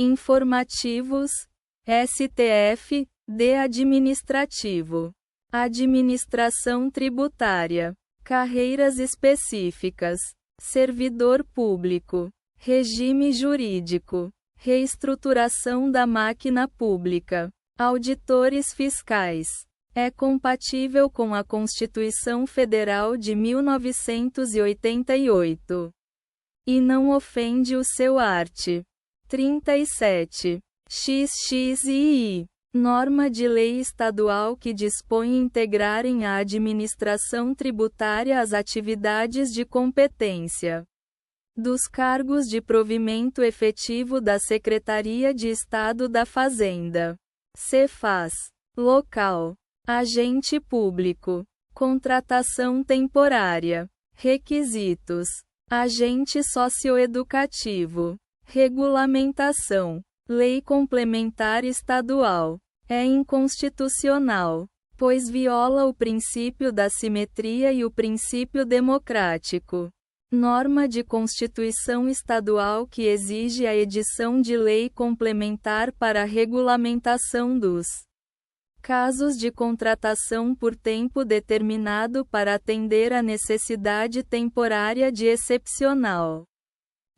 informativos, STF, D. Administrativo. Administração tributária. Carreiras específicas. Servidor público. Regime jurídico. Reestruturação da máquina pública. Auditores fiscais. É compatível com a Constituição Federal de 1988. E não ofende o seu art. 37. XXII. Norma de lei estadual que dispõe integrarem a administração tributária as atividades de competência dos cargos de provimento efetivo da Secretaria de Estado da Fazenda. Cefaz. Local. Agente público. Contratação temporária. Requisitos. Agente socioeducativo. Regulamentação. Lei complementar estadual. É inconstitucional, pois viola o princípio da simetria e o princípio democrático. Norma de Constituição Estadual que exige a edição de lei complementar para a regulamentação dos casos de contratação por tempo determinado para atender à necessidade temporária de excepcional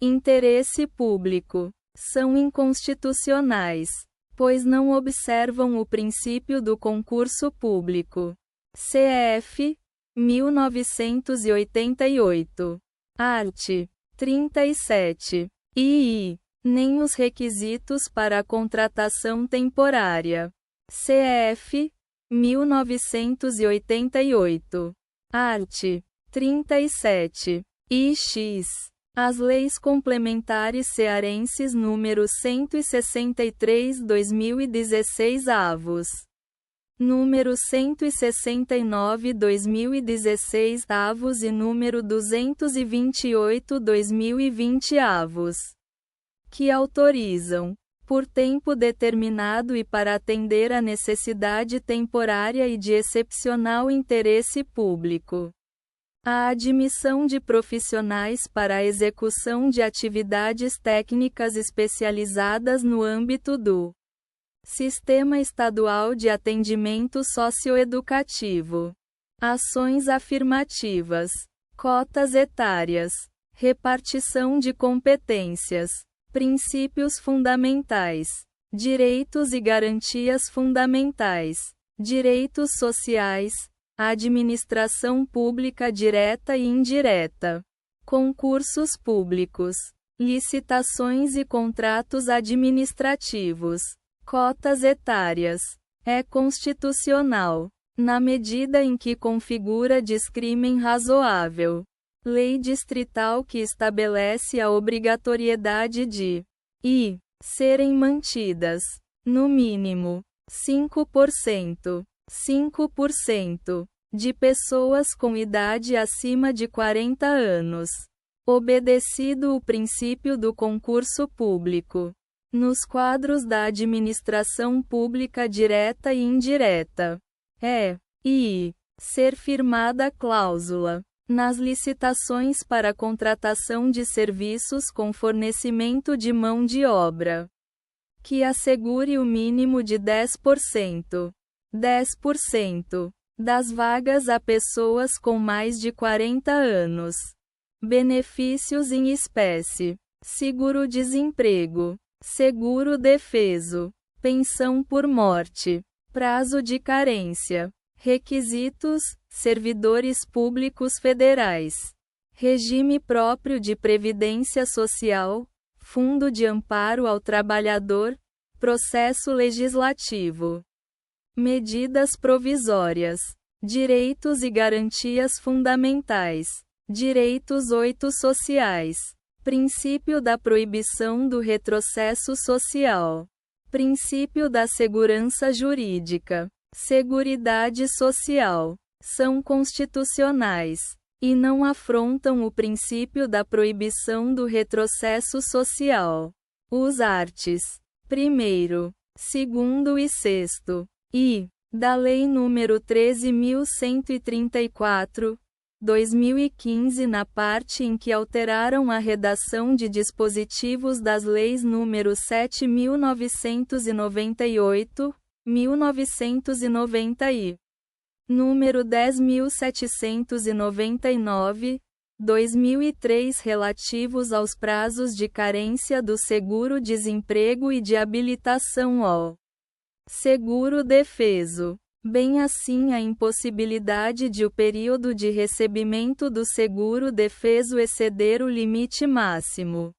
interesse público. São inconstitucionais, pois não observam o princípio do concurso público. CF. 1988. Art. 37. II. Nem os requisitos para a contratação temporária. CF. 1988. Art. 37. IX. As leis complementares cearenses número 163/2016 avos. Número 169/2016 avos e número 228/2020 avos. Que autorizam, por tempo determinado e para atender à necessidade temporária e de excepcional interesse público, a admissão de profissionais para a execução de atividades técnicas especializadas no âmbito do Sistema Estadual de Atendimento Socioeducativo. Ações afirmativas. Cotas etárias. Repartição de competências. Princípios fundamentais. Direitos e garantias fundamentais. Direitos sociais. Administração pública direta e indireta. Concursos públicos. Licitações e contratos administrativos. Cotas etárias. É constitucional, na medida em que configura descrime razoável. Lei distrital que estabelece a obrigatoriedade de serem mantidas, no mínimo, 5%. 5% de pessoas com idade acima de 40 anos. Obedecido o princípio do concurso público. Nos quadros da administração pública direta e indireta. Ser firmada cláusula. Nas licitações para contratação de serviços com fornecimento de mão de obra. Que assegure o mínimo de 10%. 10% das vagas a pessoas com mais de 40 anos. Benefícios em espécie. Seguro-desemprego. Seguro-defeso. Pensão por morte. Prazo de carência. Requisitos: servidores públicos federais. Regime próprio de previdência social. Fundo de amparo ao trabalhador. Processo legislativo. Medidas provisórias. Direitos e garantias fundamentais. Direitos 8 sociais. Princípio da proibição do retrocesso social. Princípio da segurança jurídica. Seguridade social. São constitucionais. E não afrontam o princípio da proibição do retrocesso social. Os arts 1º, 2º e 6º. Da Lei nº 13.134, 2015 na parte em que alteraram a redação de dispositivos das leis nº 7.998, 1990 e número 10.799, 2003 relativos aos prazos de carência do seguro-desemprego e de habilitação ao seguro-defeso. Bem assim a impossibilidade de o período de recebimento do seguro-defeso exceder o limite máximo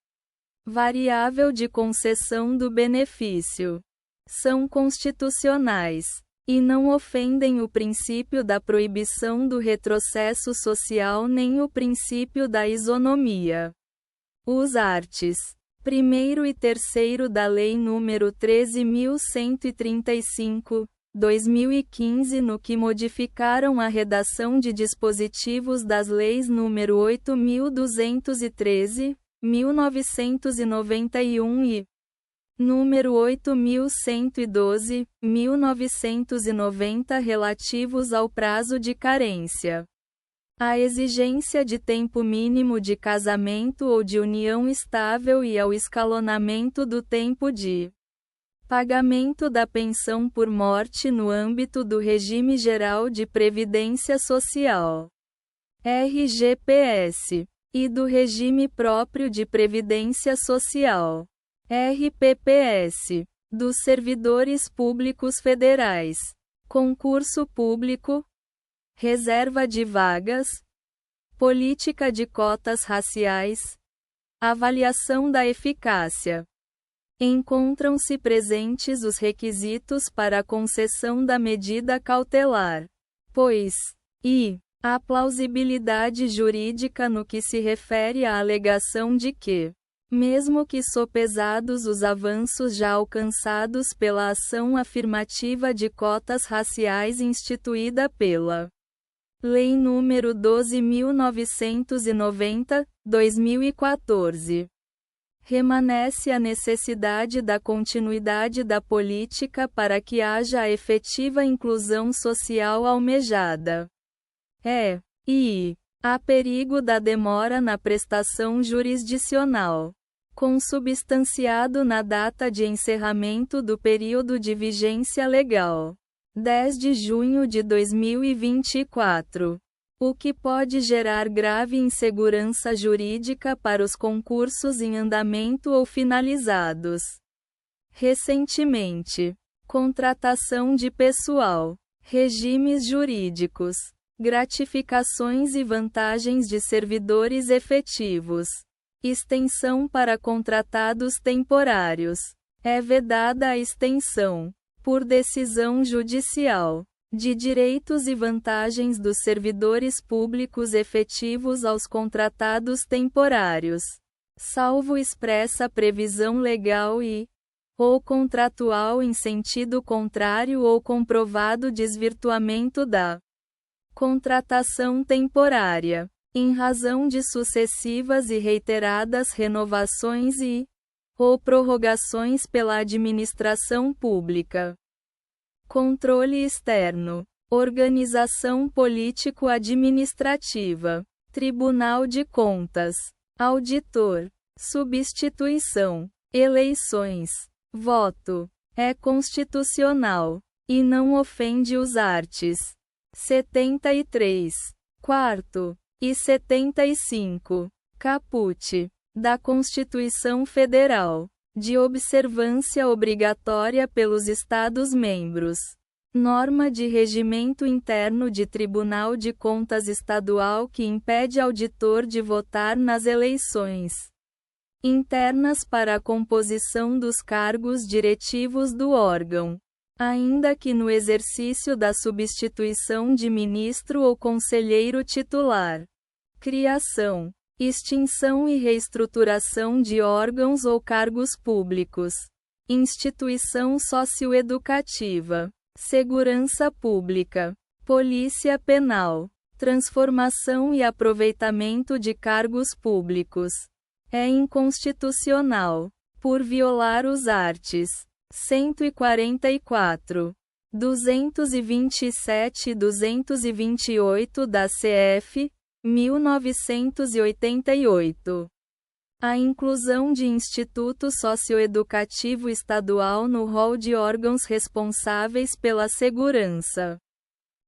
variável de concessão do benefício. São constitucionais e não ofendem o princípio da proibição do retrocesso social nem o princípio da isonomia. Os arts. 1º e 3º da Lei nº 13.135, 2015 no que modificaram a redação de dispositivos das leis nº 8.213, 1991 e número 8.112, 1990 relativos ao prazo de carência, à exigência de tempo mínimo de casamento ou de união estável e ao escalonamento do tempo de pagamento da pensão por morte no âmbito do Regime Geral de Previdência Social, RGPS, e do Regime Próprio de Previdência Social, RPPS, dos servidores públicos federais, concurso público, reserva de vagas, política de cotas raciais, avaliação da eficácia. Encontram-se presentes os requisitos para a concessão da medida cautelar, pois, a plausibilidade jurídica no que se refere à alegação de que, mesmo que sopesados os avanços já alcançados pela ação afirmativa de cotas raciais instituída pela Lei nº 12.990, 2014. Remanesce a necessidade da continuidade da política para que haja a efetiva inclusão social almejada. Há perigo da demora na prestação jurisdicional, consubstanciado na data de encerramento do período de vigência legal, 10 de junho de 2024. O que pode gerar grave insegurança jurídica para os concursos em andamento ou finalizados. Recentemente, contratação de pessoal, regimes jurídicos, gratificações e vantagens de servidores efetivos, extensão para contratados temporários. É vedada a extensão, por decisão judicial, de direitos e vantagens dos servidores públicos efetivos aos contratados temporários, salvo expressa previsão legal ou contratual em sentido contrário ou comprovado desvirtuamento da contratação temporária, em razão de sucessivas e reiteradas renovações ou prorrogações pela administração pública. Controle externo. Organização político-administrativa. Tribunal de Contas. Auditor. Substituição. Eleições. Voto. É constitucional. E não ofende os arts. 73. Quarto. E 75. Caput. Da Constituição Federal. De observância obrigatória pelos Estados-membros. Norma de regimento interno de Tribunal de Contas Estadual que impede auditor de votar nas eleições internas para a composição dos cargos diretivos do órgão, ainda que no exercício da substituição de ministro ou conselheiro titular. Criação, extinção e reestruturação de órgãos ou cargos públicos. Instituição socioeducativa. Segurança pública. Polícia penal. Transformação e aproveitamento de cargos públicos. É inconstitucional, por violar os arts. 144, 227 e 228 da CF, 1988. A inclusão de Instituto Socioeducativo Estadual no rol de órgãos responsáveis pela segurança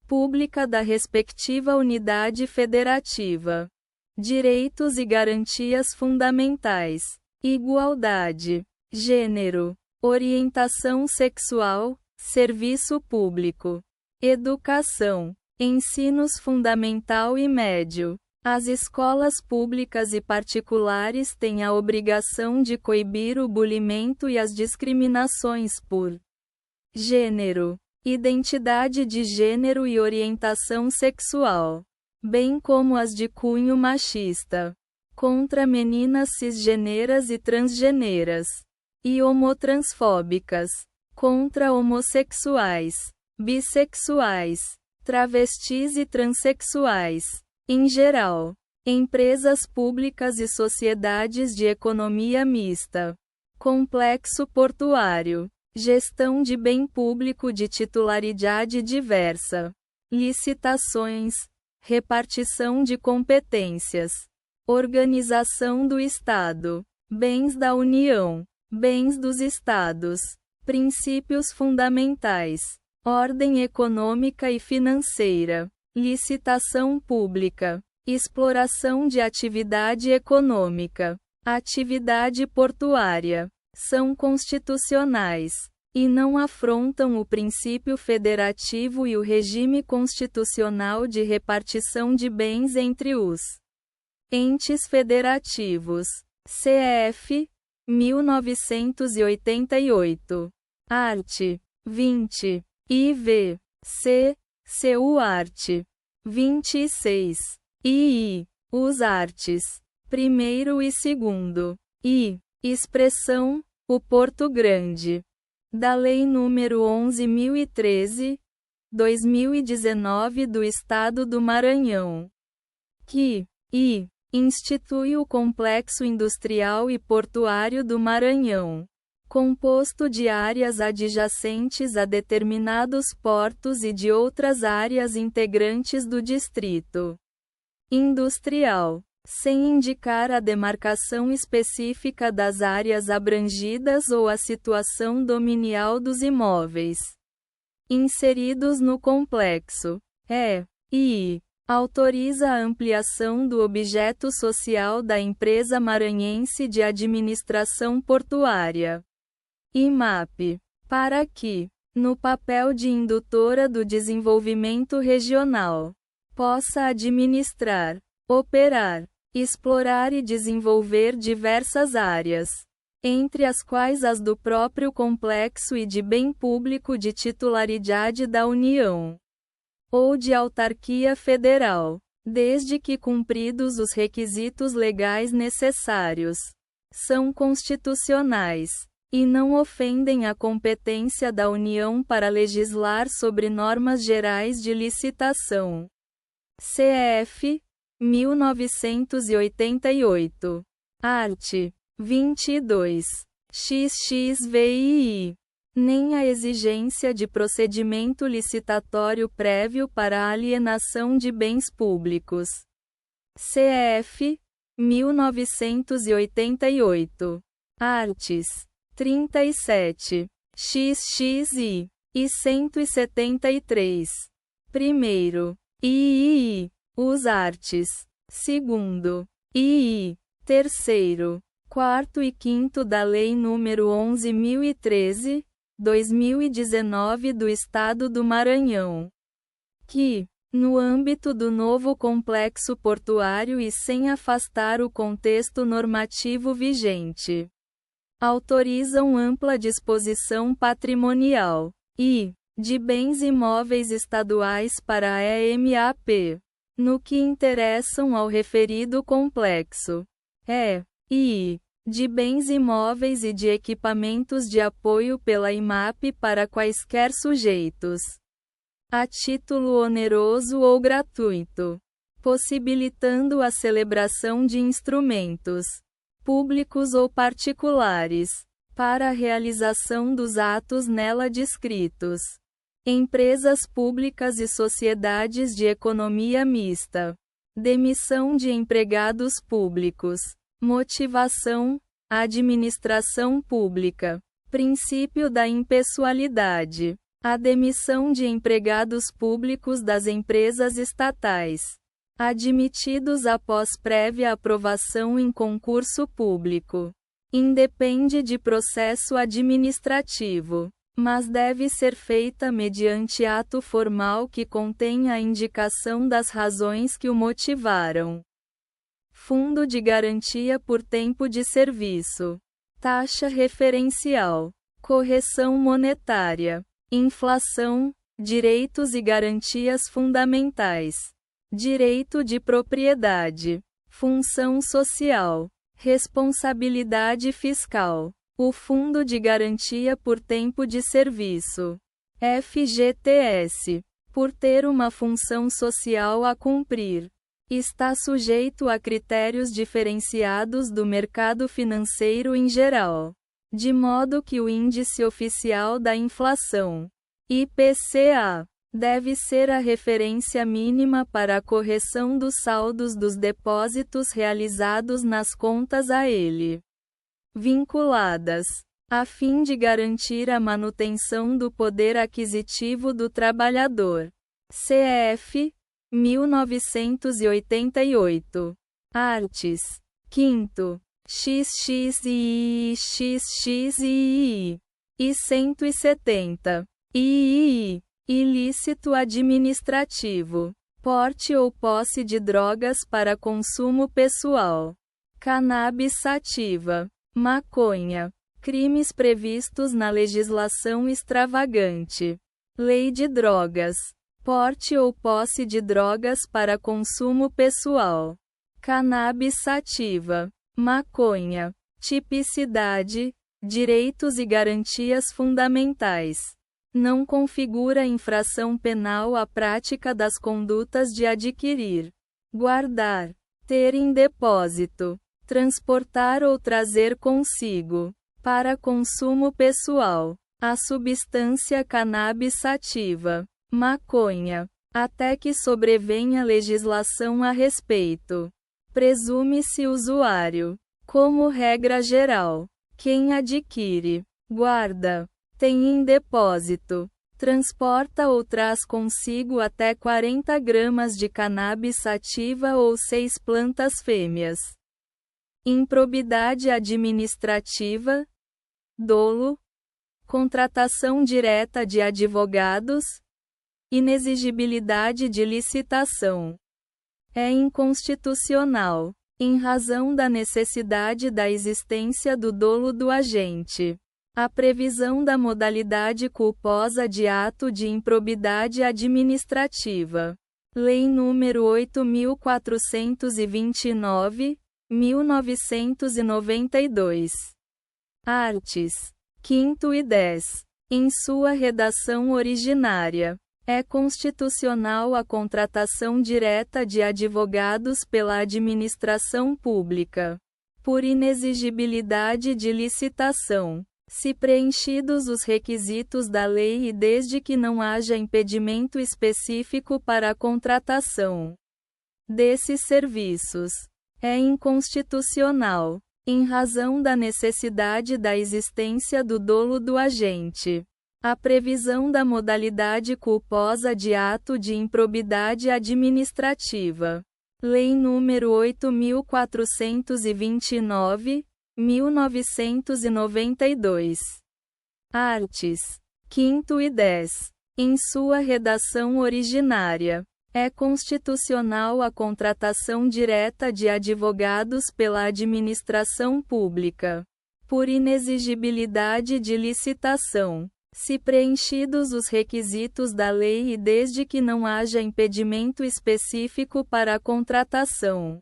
pública da respectiva unidade federativa. Direitos e garantias fundamentais: igualdade, gênero, orientação sexual, serviço público, educação, ensinos fundamental e médio. As escolas públicas e particulares têm a obrigação de coibir o bulimento e as discriminações por gênero, identidade de gênero e orientação sexual, bem como as de cunho machista, contra meninas cisgêneras e transgêneras, e homotransfóbicas, contra homossexuais, bissexuais, travestis e transexuais. Em geral, empresas públicas e sociedades de economia mista, complexo portuário, gestão de bem público de titularidade diversa, licitações, repartição de competências, organização do Estado, bens da União, bens dos Estados, princípios fundamentais, ordem econômica e financeira, licitação pública, exploração de atividade econômica, atividade portuária, são constitucionais, e não afrontam o princípio federativo e o regime constitucional de repartição de bens entre os entes federativos. CF 1988. Art. 20. IV. C. CU Art. 26. II. Os artes. 1º e 2º. I. Expressão, o Porto Grande. Da Lei nº 11.013, 2019 do Estado do Maranhão. Que, I. Institui o Complexo Industrial e Portuário do Maranhão, composto de áreas adjacentes a determinados portos e de outras áreas integrantes do Distrito Industrial, sem indicar a demarcação específica das áreas abrangidas ou a situação dominial dos imóveis inseridos no complexo. E autoriza a ampliação do objeto social da Empresa Maranhense de Administração Portuária, IMAP, para que, no papel de indutora do desenvolvimento regional, possa administrar, operar, explorar e desenvolver diversas áreas, entre as quais as do próprio complexo e de bem público de titularidade da União ou de autarquia federal, desde que cumpridos os requisitos legais necessários, são constitucionais, e não ofendem a competência da União para legislar sobre normas gerais de licitação. CF 1988. Art. 22. XXVII. Nem a exigência de procedimento licitatório prévio para a alienação de bens públicos. CF 1988. Arts. 37. XXI. E 173. Primeiro. II. Os artes. Segundo. II. Terceiro. Quarto e quinto da Lei nº 11.013, 2019 do Estado do Maranhão. Que, no âmbito do novo complexo portuário e sem afastar o contexto normativo vigente, autorizam ampla disposição patrimonial e de bens imóveis estaduais para a EMAP, no que interessam ao referido complexo. E de bens imóveis e de equipamentos de apoio pela IMAP para quaisquer sujeitos, a título oneroso ou gratuito, possibilitando a celebração de instrumentos públicos ou particulares, para a realização dos atos nela descritos. Empresas públicas e sociedades de economia mista, demissão de empregados públicos, motivação, administração pública, princípio da impessoalidade, a demissão de empregados públicos das empresas estatais, admitidos após prévia aprovação em concurso público, independe de processo administrativo, mas deve ser feita mediante ato formal que contenha a indicação das razões que o motivaram. Fundo de garantia por tempo de serviço, taxa referencial, correção monetária, inflação, direitos e garantias fundamentais, direito de propriedade, função social, responsabilidade fiscal. O Fundo de Garantia por Tempo de Serviço, FGTS, por ter uma função social a cumprir, está sujeito a critérios diferenciados do mercado financeiro em geral, de modo que o Índice Oficial da Inflação, IPCA, deve ser a referência mínima para a correção dos saldos dos depósitos realizados nas contas a ele vinculadas, a fim de garantir a manutenção do poder aquisitivo do trabalhador. CF 1988. Artes. 5º. XXII, XXII. E 170. II. Ilícito administrativo. Porte ou posse de drogas para consumo pessoal. Cannabis sativa. Maconha. Crimes previstos na legislação extravagante. Lei de drogas. Porte ou posse de drogas para consumo pessoal. Cannabis sativa. Maconha. Tipicidade. Direitos e garantias fundamentais. Não configura infração penal a prática das condutas de adquirir, guardar, ter em depósito, transportar ou trazer consigo, para consumo pessoal, a substância cannabis sativa, maconha, até que sobrevenha legislação a respeito. Presume-se usuário. Como regra geral, quem adquire, guarda, tem em depósito, transporta ou traz consigo até 40 gramas de cannabis sativa ou 6 plantas fêmeas. Improbidade administrativa, dolo, contratação direta de advogados, inexigibilidade de licitação. É inconstitucional, em razão da necessidade da existência do dolo do agente. A previsão da modalidade culposa de ato de improbidade administrativa. Lei nº 8.429, 1992. Artes. 5º e 10. Em sua redação originária. É constitucional a contratação direta de advogados pela administração pública, por inexigibilidade de licitação, se preenchidos os requisitos da lei e desde que não haja impedimento específico para a contratação desses serviços. É inconstitucional, em razão da necessidade da existência do dolo do agente. A previsão da modalidade culposa de ato de improbidade administrativa. Lei nº 8.429, 1992. Artes. 5º e 10. Em sua redação originária. É constitucional a contratação direta de advogados pela administração pública, por inexigibilidade de licitação, se preenchidos os requisitos da lei e desde que não haja impedimento específico para a contratação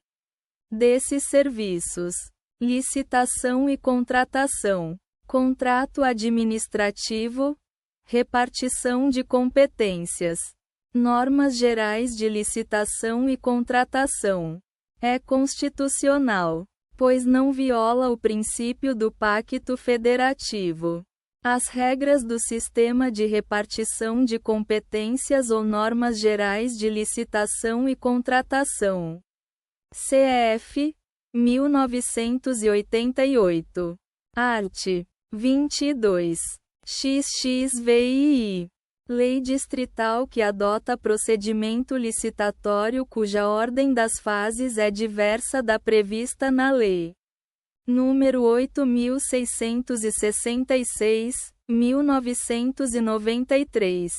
desses serviços. Licitação e contratação. Contrato administrativo. Repartição de competências. Normas gerais de licitação e contratação. É constitucional, pois não viola o princípio do Pacto Federativo. As regras do sistema de repartição de competências ou normas gerais de licitação e contratação. CF 1988. Art. 22. XXVII. Lei distrital que adota procedimento licitatório cuja ordem das fases é diversa da prevista na Lei número 8.666, 1993.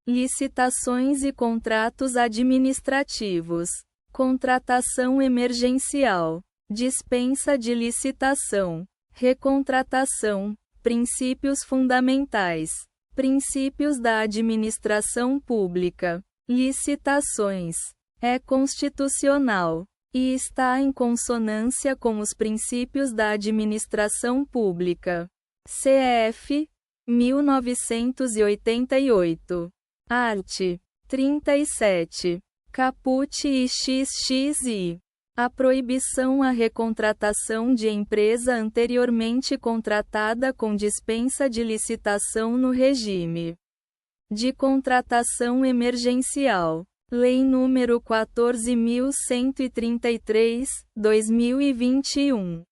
Licitações e contratos administrativos. Contratação emergencial. Dispensa de licitação. Recontratação. Princípios fundamentais. Princípios da administração pública. Licitações. É constitucional e está em consonância com os princípios da administração pública. CF 1988. Art. 37. Caput e XXI. A proibição à recontratação de empresa anteriormente contratada com dispensa de licitação no regime de contratação emergencial. Lei número 14.133, 2021.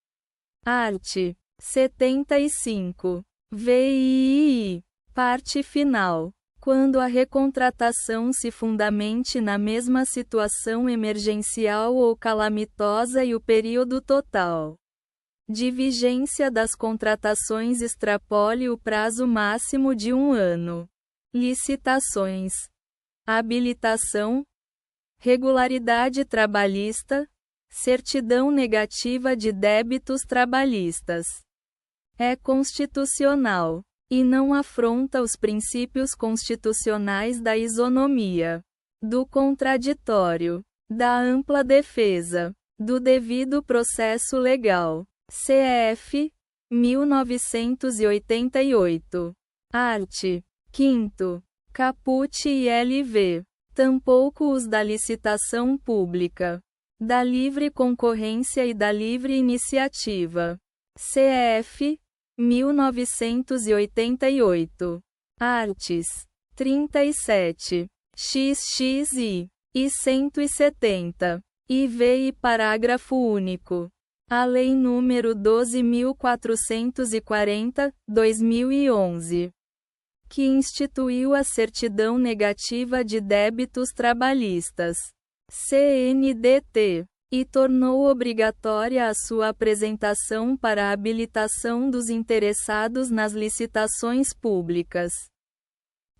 Art. 75. VII. Parte final. Quando a recontratação se fundamente na mesma situação emergencial ou calamitosa e o período total de vigência das contratações extrapole o prazo máximo de 1 ano. Licitações. Habilitação. Regularidade trabalhista. Certidão negativa de débitos trabalhistas. É constitucional e não afronta os princípios constitucionais da isonomia, do contraditório, da ampla defesa, do devido processo legal. CF 1988. Art. 5º. Caput e LV. Tampouco os da licitação pública, da livre concorrência e da livre iniciativa. CF 1988. Arts. 37. XXI. E 170. IV e parágrafo único. A Lei número 12.440, 2011. Que instituiu a certidão negativa de débitos trabalhistas. CNDT. E tornou obrigatória a sua apresentação para a habilitação dos interessados nas licitações públicas.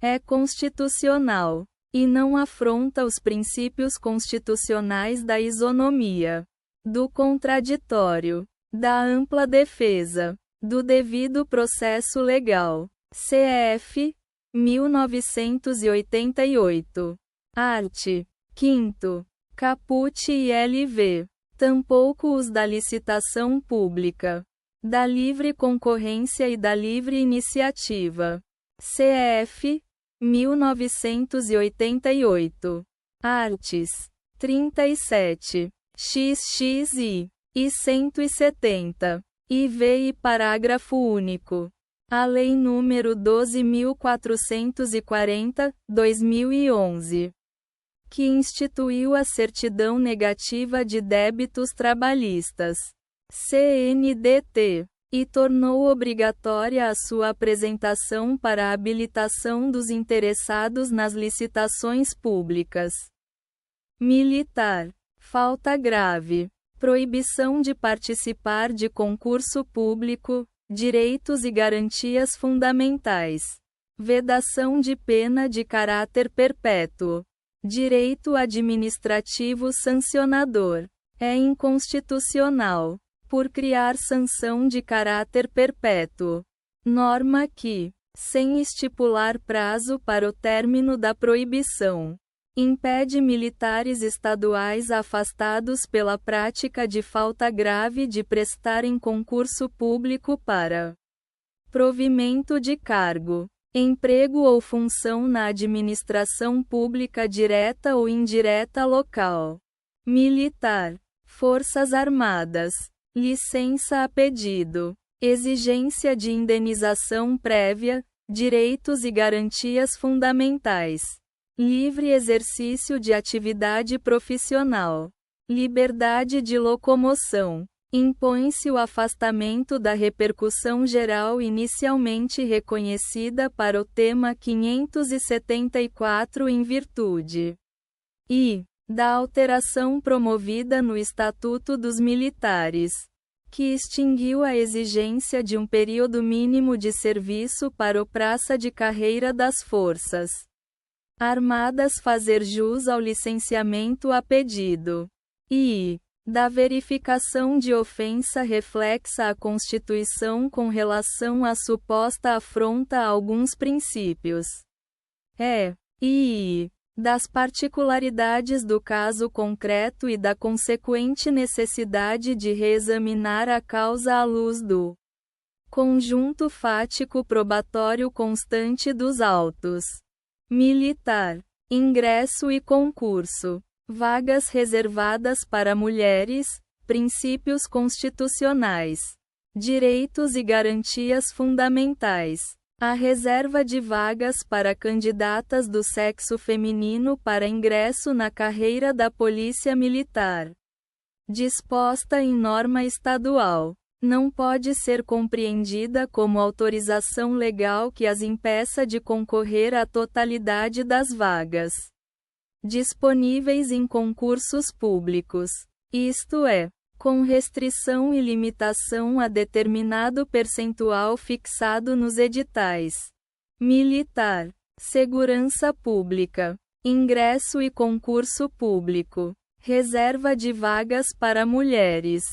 É constitucional e não afronta os princípios constitucionais da isonomia, do contraditório, da ampla defesa, do devido processo legal. CF 1988. Art. 5º. Caput e LV. Tampouco os da licitação pública, da livre concorrência e da livre iniciativa. CF 1988. Arts. 37. XXI. E 170. IV e parágrafo único. A Lei número 12.440, 2011. Que instituiu a certidão negativa de débitos trabalhistas. CNDT. E tornou obrigatória a sua apresentação para a habilitação dos interessados nas licitações públicas. Militar. Falta grave. Proibição de participar de concurso público. Direitos e garantias fundamentais. Vedação de pena de caráter perpétuo. Direito administrativo sancionador. É inconstitucional, por criar sanção de caráter perpétuo. Norma que, sem estipular prazo para o término da proibição, impede militares estaduais afastados pela prática de falta grave de prestarem concurso público para provimento de cargo, emprego ou função na administração pública direta ou indireta local, militar, Forças Armadas, licença a pedido, exigência de indenização prévia, direitos e garantias fundamentais, livre exercício de atividade profissional, liberdade de locomoção. Impõe-se o afastamento da repercussão geral inicialmente reconhecida para o tema 574 em virtude da alteração promovida no Estatuto dos Militares, que extinguiu a exigência de um período mínimo de serviço para o praça de carreira das Forças Armadas fazer jus ao licenciamento a pedido da verificação de ofensa reflexa à Constituição com relação à suposta afronta a alguns princípios das particularidades do caso concreto e da consequente necessidade de reexaminar a causa à luz do conjunto fático probatório constante dos autos militar, ingresso e concurso, vagas reservadas para mulheres, princípios constitucionais, direitos e garantias fundamentais, a reserva de vagas para candidatas do sexo feminino para ingresso na carreira da Polícia Militar, disposta em norma estadual, não pode ser compreendida como autorização legal que as impeça de concorrer à totalidade das vagas disponíveis em concursos públicos, isto é, com restrição e limitação a determinado percentual fixado nos editais militar, segurança pública, ingresso e concurso público, reserva de vagas para mulheres,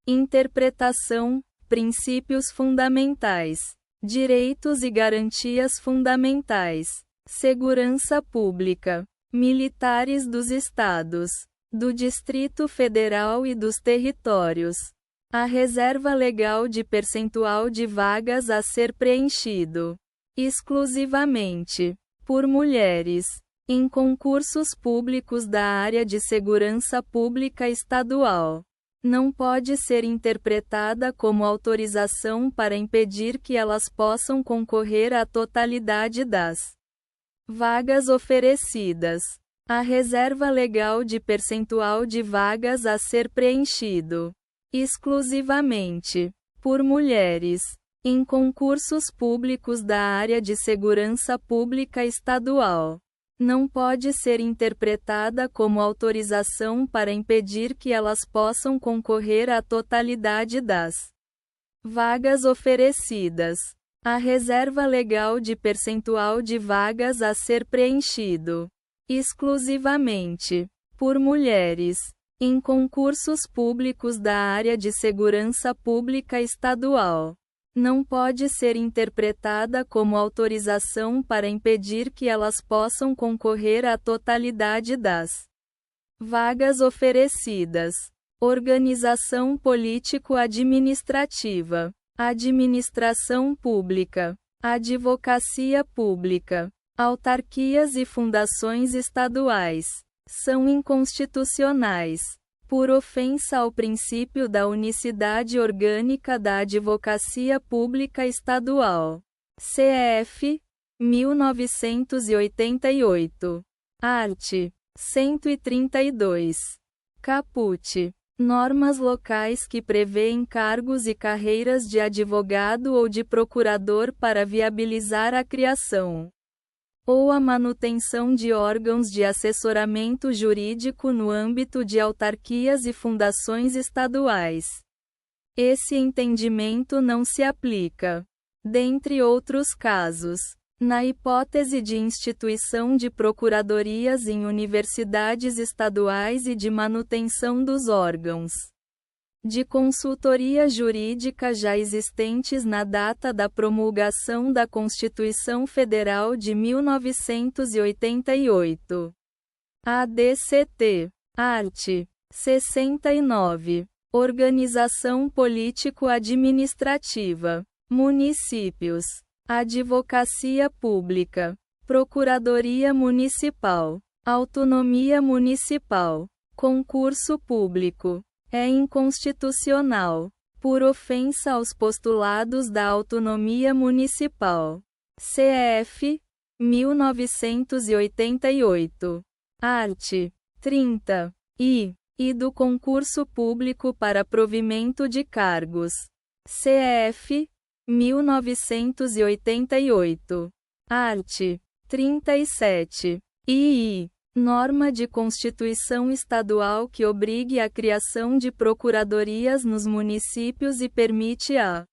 interpretação, princípios fundamentais, direitos e garantias fundamentais, segurança pública, militares dos estados, do Distrito Federal e dos territórios, a reserva legal de percentual de vagas a ser preenchido exclusivamente por mulheres em concursos públicos da área de segurança pública estadual, não pode ser interpretada como autorização para impedir que elas possam concorrer à totalidade das vagas oferecidas. A reserva legal de percentual de vagas a ser preenchido exclusivamente por mulheres em concursos públicos da área de segurança pública estadual não pode ser interpretada como autorização para impedir que elas possam concorrer à totalidade das vagas oferecidas. A reserva legal de percentual de vagas a ser preenchido exclusivamente por mulheres em concursos públicos da área de segurança pública estadual não pode ser interpretada como autorização para impedir que elas possam concorrer à totalidade das vagas oferecidas. Organização político-administrativa, administração pública, advocacia pública, autarquias e fundações estaduais, são inconstitucionais, por ofensa ao princípio da unicidade orgânica da advocacia pública estadual. CF 1988. Art. 132. Caput. Normas locais que prevêem cargos e carreiras de advogado ou de procurador para viabilizar a criação ou a manutenção de órgãos de assessoramento jurídico no âmbito de autarquias e fundações estaduais. Esse entendimento não se aplica, dentre outros casos, na hipótese de instituição de procuradorias em universidades estaduais e de manutenção dos órgãos de consultoria jurídica já existentes na data da promulgação da Constituição Federal de 1988. ADCT. Art. 69. Organização político-administrativa. Municípios. Advocacia pública. Procuradoria municipal. Autonomia municipal. Concurso público. É inconstitucional, por ofensa aos postulados da autonomia municipal. CF 1988. Art. 30. E do concurso público para provimento de cargos. CF 1988. Art. 37. E norma de Constituição Estadual que obrigue a criação de procuradorias nos municípios e permite a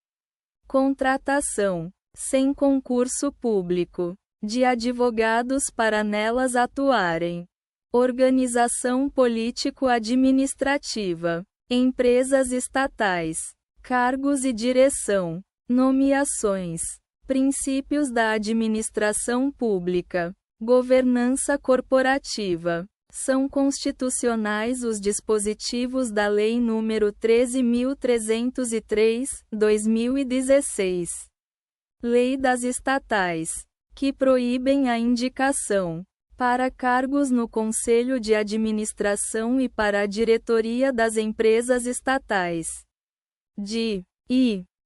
contratação, sem concurso público, de advogados para nelas atuarem. Organização político-administrativa. Empresas estatais. Cargos e direção. Nomeações. Princípios da administração pública. Governança corporativa. São constitucionais os dispositivos da Lei nº 13.303, 2016. Lei das Estatais, que proíbem a indicação para cargos no Conselho de Administração e para a diretoria das empresas estatais de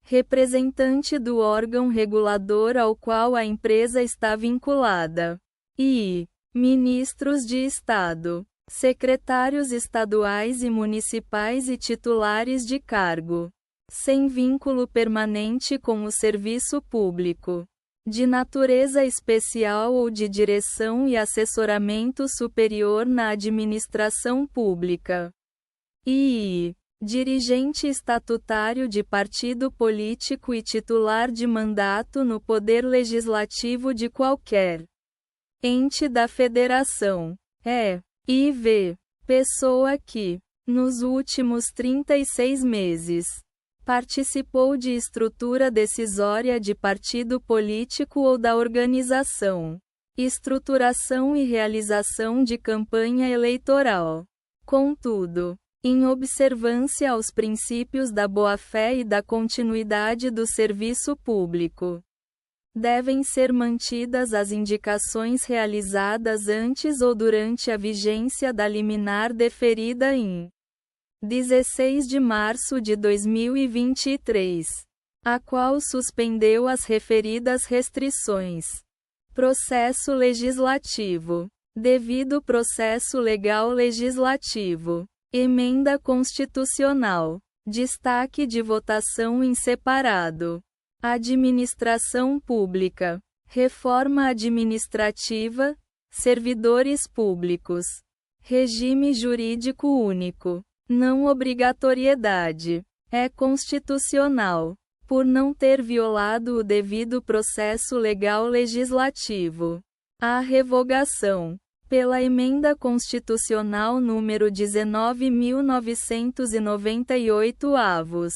representante do órgão regulador ao qual a empresa está vinculada, e ministros de Estado, secretários estaduais e municipais e titulares de cargo sem vínculo permanente com o serviço público, de natureza especial ou de direção e assessoramento superior na administração pública, e dirigente estatutário de partido político e titular de mandato no poder legislativo de qualquer ente da federação. Pessoa que, nos últimos 36 meses, participou de estrutura decisória de partido político ou da organização, estruturação e realização de campanha eleitoral. Contudo, em observância aos princípios da boa-fé e da continuidade do serviço público, devem ser mantidas as indicações realizadas antes ou durante a vigência da liminar deferida em 16 de março de 2023, a qual suspendeu as referidas restrições. Processo legislativo. Devido processo legal legislativo. Emenda constitucional. Destaque de votação em separado. Administração pública. Reforma administrativa. Servidores públicos. Regime jurídico único. Não obrigatoriedade. É constitucional, por não ter violado o devido processo legal legislativo. A revogação, pela Emenda Constitucional número 19.998 avos,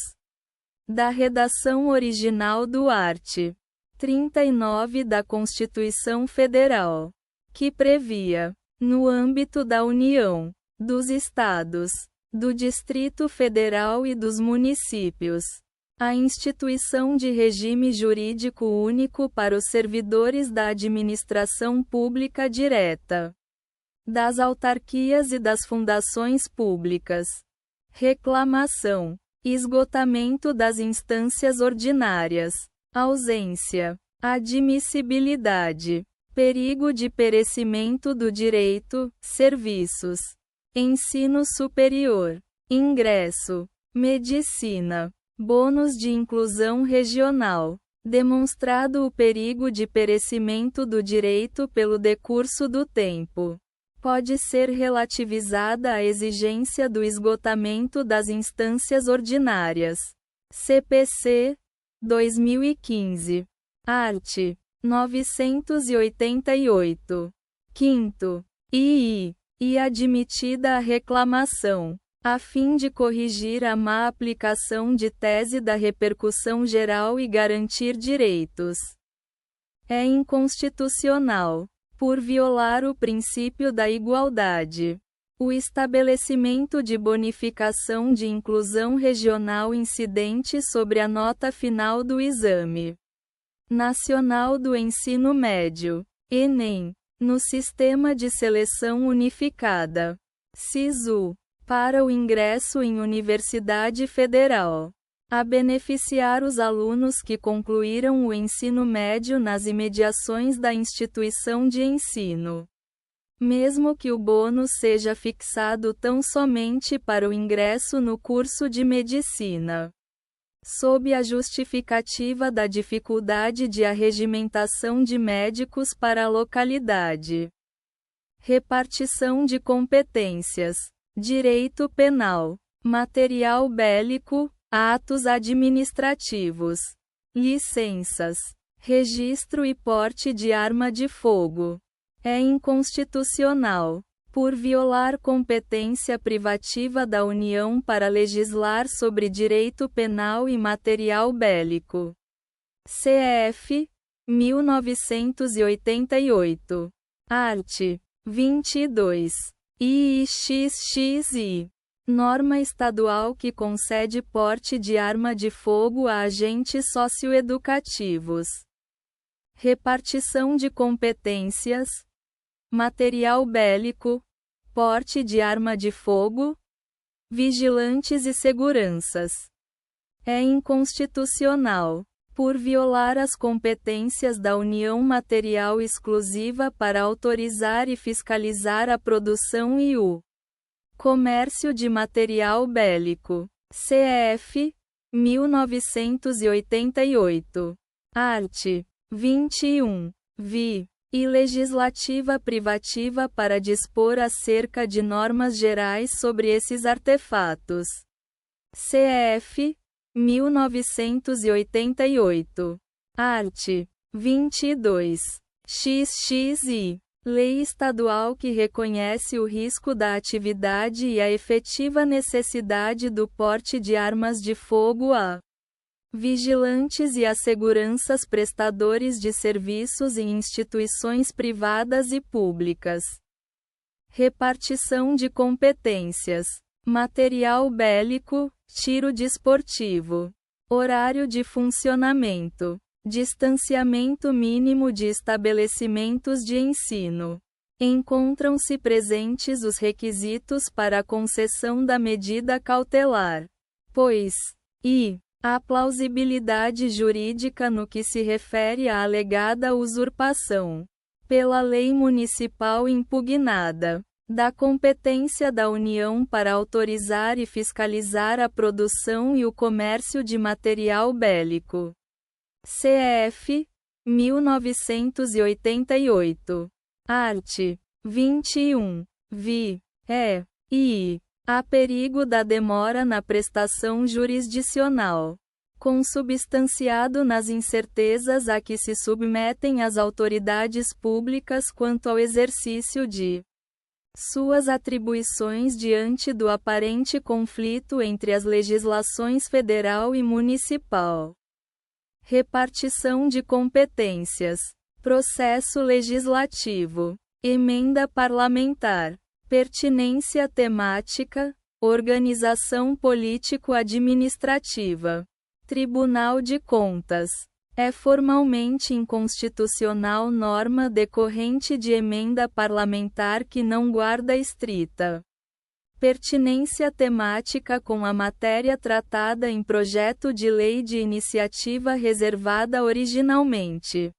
da redação original do art. 39 da Constituição Federal, que previa, no âmbito da União, dos Estados, do Distrito Federal e dos municípios, a instituição de regime jurídico único para os servidores da administração pública direta, das autarquias e das fundações públicas. Reclamação, esgotamento das instâncias ordinárias, ausência, admissibilidade, perigo de perecimento do direito, serviços, ensino superior, ingresso, medicina, bônus de inclusão regional, demonstrado o perigo de perecimento do direito pelo decurso do tempo. Pode ser relativizada a exigência do esgotamento das instâncias ordinárias. CPC 2015. Art. 988. 5º. E admitida a reclamação, a fim de corrigir a má aplicação de tese da repercussão geral e garantir direitos. É inconstitucional, por violar o princípio da igualdade, o estabelecimento de bonificação de inclusão regional incidente sobre a nota final do Exame Nacional do Ensino Médio, Enem, no Sistema de Seleção Unificada, SISU, para o ingresso em Universidade Federal. a beneficiar os alunos que concluíram o ensino médio nas imediações da instituição de ensino, mesmo que o bônus seja fixado tão somente para o ingresso no curso de medicina, sob a justificativa da dificuldade de arregimentação de médicos para a localidade. Repartição de competências: direito penal, material bélico, atos administrativos, licenças, registro e porte de arma de fogo. É inconstitucional, por violar competência privativa da União para legislar sobre direito penal e material bélico. CF 1988. Art. 22. IXXI. Norma estadual que concede porte de arma de fogo a agentes socioeducativos. Repartição de competências: material bélico, porte de arma de fogo, vigilantes e seguranças. É inconstitucional, por violar as competências da União material exclusiva para autorizar e fiscalizar a produção e o comércio de material bélico. CF 1988. Art. 21. Vi. E legislativa privativa para dispor acerca de normas gerais sobre esses artefatos. CF 1988. Art. 22. XXI. Lei estadual que reconhece o risco da atividade e a efetiva necessidade do porte de armas de fogo a vigilantes e a seguranças prestadores de serviços em instituições privadas e públicas. Repartição de competências: material bélico, tiro desportivo, horário de funcionamento, distanciamento mínimo de estabelecimentos de ensino. Encontram-se presentes os requisitos para a concessão da medida cautelar, pois há plausibilidade jurídica no que se refere à alegada usurpação, pela lei municipal impugnada, da competência da União para autorizar e fiscalizar a produção e o comércio de material bélico. CF 1988. Art. 21. Vi. E. Há perigo da demora na prestação jurisdicional, consubstanciado nas incertezas a que se submetem as autoridades públicas quanto ao exercício de suas atribuições diante do aparente conflito entre as legislações federal e municipal. Repartição de competências: processo legislativo, emenda parlamentar, pertinência temática, organização político-administrativa, Tribunal de Contas. É formalmente inconstitucional norma decorrente de emenda parlamentar que não guarda estrita pertinência temática com a matéria tratada em projeto de lei de iniciativa reservada originalmente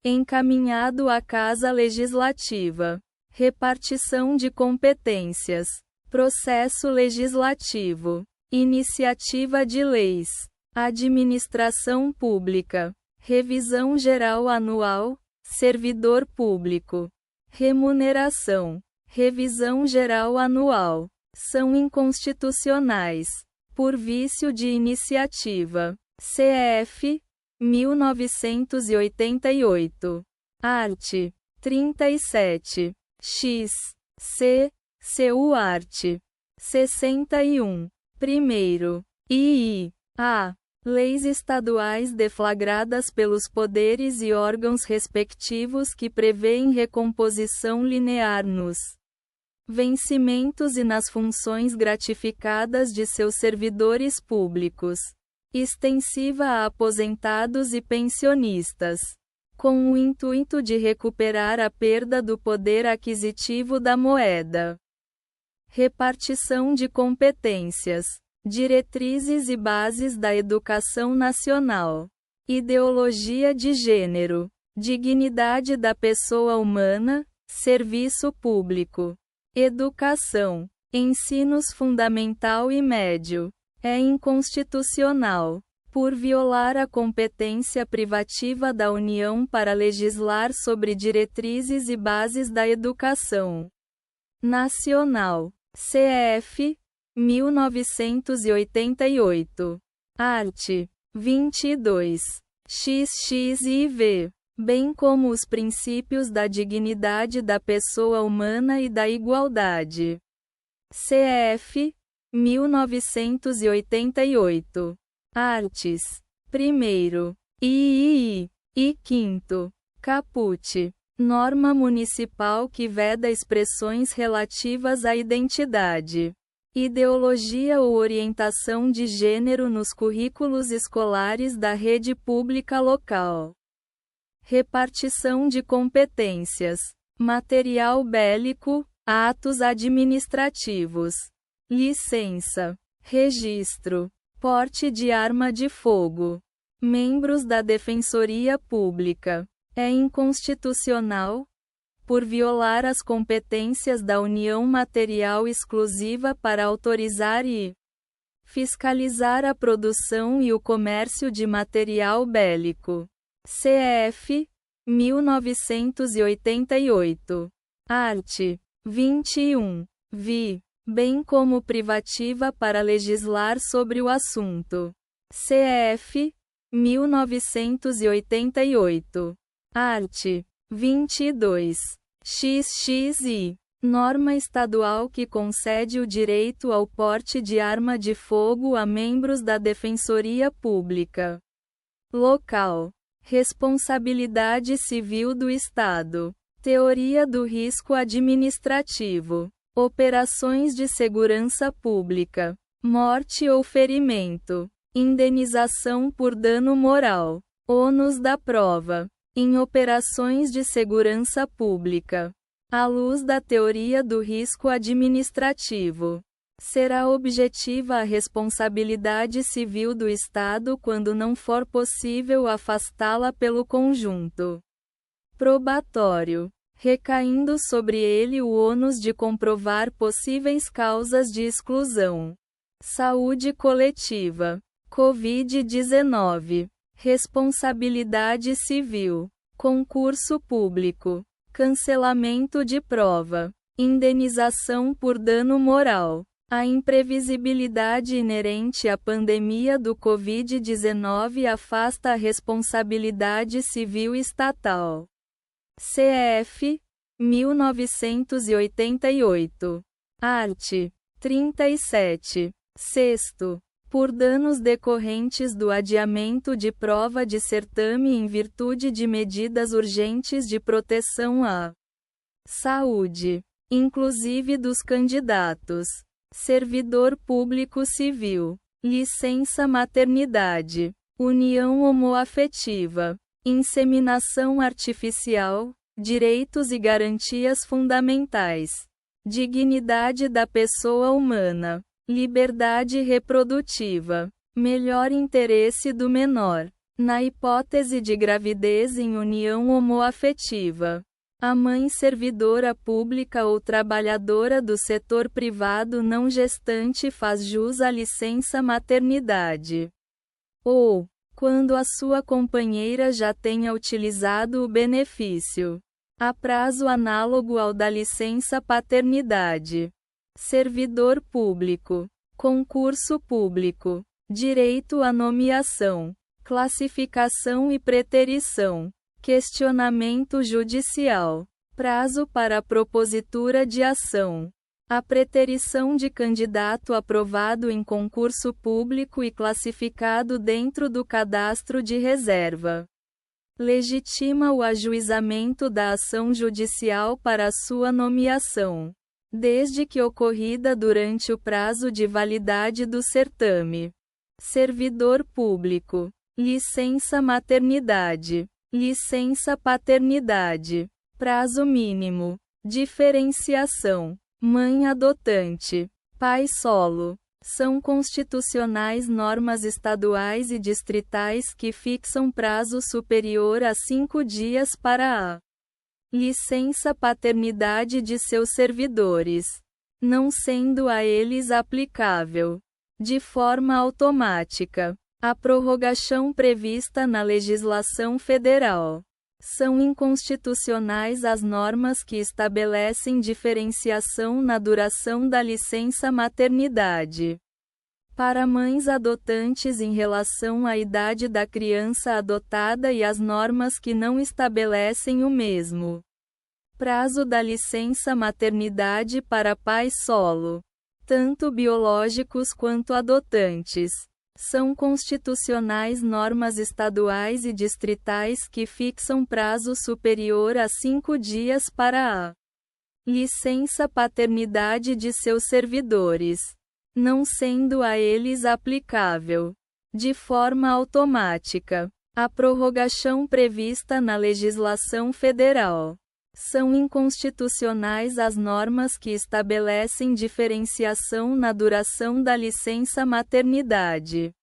encaminhado à Casa Legislativa. Repartição de competências: processo legislativo, iniciativa de leis, administração pública, revisão geral anual, servidor público, remuneração, revisão geral anual, são inconstitucionais, por vício de iniciativa. CF 1988. Art. 37. X. C. CU Art. 61. Primeiro. II. A. Leis estaduais deflagradas pelos poderes e órgãos respectivos que prevêem recomposição linear nos vencimentos e nas funções gratificadas de seus servidores públicos, extensiva a aposentados e pensionistas, com o intuito de recuperar a perda do poder aquisitivo da moeda. Repartição de competências: Diretrizes e bases da educação nacional. Ideologia de gênero. Dignidade da pessoa humana, serviço público. Educação. Ensinos fundamental e médio. É inconstitucional, por violar a competência privativa da União para legislar sobre diretrizes e bases da educação nacional. CF 1988. Art. 22. XX e IV. Bem como os princípios da dignidade da pessoa humana e da igualdade. CF 1988. Artes. 1º. III. E 5º. Caput. Norma municipal que veda expressões relativas à identidade, ideologia ou orientação de gênero nos currículos escolares da rede pública local. Repartição de competências. Material bélico, atos administrativos. Licença. Registro. Porte de arma de fogo. Membros da Defensoria Pública. É inconstitucional, por violar as competências da União material exclusiva para autorizar e fiscalizar a produção e o comércio de material bélico. CF 1988. Art. 21. Vi. Bem como privativa para legislar sobre o assunto. CF 1988. Art. 22. XXI. Norma estadual que concede o direito ao porte de arma de fogo a membros da Defensoria Pública local. Responsabilidade civil do Estado. Teoria do risco administrativo. Operações de segurança pública. Morte ou ferimento. Indenização por dano moral. Ônus da prova. Em operações de segurança pública. À luz da teoria do risco administrativo, será objetiva a responsabilidade civil do Estado quando não for possível afastá-la pelo conjunto probatório, recaindo sobre ele o ônus de comprovar possíveis causas de exclusão. Saúde coletiva. Covid-19. Responsabilidade civil. Concurso público. Cancelamento de prova. Indenização por dano moral. A imprevisibilidade inerente à pandemia do Covid-19 afasta a responsabilidade civil estatal. CF 1988. Art. 37. Sexto. Por danos decorrentes do adiamento de prova de certame em virtude de medidas urgentes de proteção à saúde, inclusive dos candidatos. Servidor público civil. Licença maternidade. União homoafetiva. Inseminação artificial. Direitos e garantias fundamentais. Dignidade da pessoa humana. Liberdade reprodutiva. Melhor interesse do menor. Na hipótese de gravidez em união homoafetiva, a mãe servidora pública ou trabalhadora do setor privado não gestante faz jus à licença maternidade. Ou, quando a sua companheira já tenha utilizado o benefício, a prazo análogo ao da licença paternidade. Servidor público. Concurso público. Direito à nomeação. Classificação e preterição. Questionamento judicial. Prazo para a propositura de ação. A preterição de candidato aprovado em concurso público e classificado dentro do cadastro de reserva legitima o ajuizamento da ação judicial para a sua nomeação, desde que ocorrida durante o prazo de validade do certame. Servidor público. Licença maternidade. Licença paternidade. Prazo mínimo. Diferenciação. Mãe adotante. Pai solo. São constitucionais normas estaduais e distritais que fixam prazo superior a 5 dias para a licença paternidade de seus servidores, não sendo a eles aplicável, de forma automática, a prorrogação prevista na legislação federal. São inconstitucionais as normas que estabelecem diferenciação na duração da licença maternidade para mães adotantes em relação à idade da criança adotada e as normas que não estabelecem o mesmo prazo da licença maternidade para pais solo, tanto biológicos quanto adotantes. São constitucionais normas estaduais e distritais que fixam prazo superior a 5 dias para a licença paternidade de seus servidores, não sendo a eles aplicável, de forma automática, a prorrogação prevista na legislação federal. São inconstitucionais as normas que estabelecem diferenciação na duração da licença maternidade